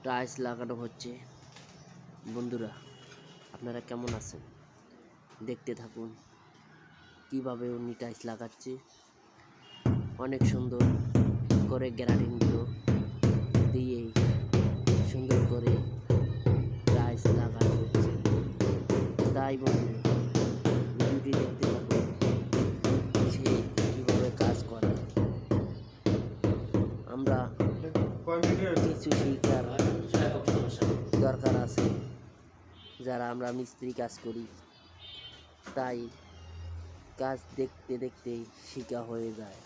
Tiles লাগানো হচ্ছে। বন্ধুরা, আপনারা কেমন আছেন? দেখতে থাকুন কিভাবে উনি টাইলস লাগাচ্ছে। অনেক সুন্দর করে গ্রানাইটগুলো দিয়ে সুন্দর করে টাইলস লাগানো হচ্ছে। তাই বন্ধুরা, ভিডিওটি দেখতে থাকুন সে কীভাবে কাজ করে। আমরা কিছু শিক্ষার দরকার আছে যারা আমরা মিস্ত্রি কাজ করি, তাই কাজ দেখতে দেখতেই শিখা হয়ে যায়,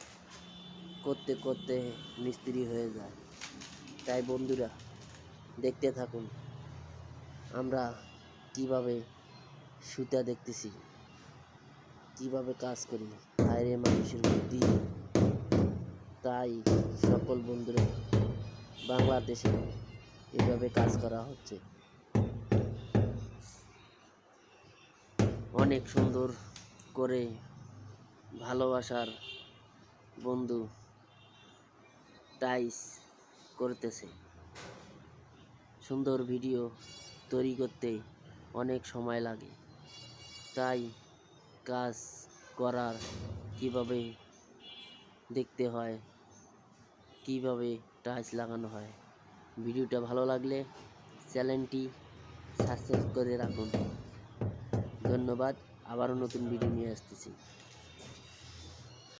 করতে করতে মিস্ত্রি হয়ে যায়। তাই বন্ধুরা, দেখতে থাকুন আমরা কিভাবে সুতা দেখতেছি, কিভাবে কাজ করি বাইরে মানুষের বুদ্ধি। তাই সকল বন্ধুরা, বাংলাদেশে এভাবে কাজ করা হচ্ছে। অনেক সুন্দর করে ভালোবাসার বন্ধু টাইলস করতেছে। সুন্দর ভিডিও তৈরি করতে অনেক সময় লাগে, তাই কাজ করার কিভাবে দেখতে হয়, কিভাবে টাইলস লাগানো হয়। ভিডিওটা ভালো লাগলে চ্যানেলটি সাবস্ক্রাইব করে রাখুন। ধন্যবাদ। আবারও নতুন ভিডিও নিয়ে আসতেছি।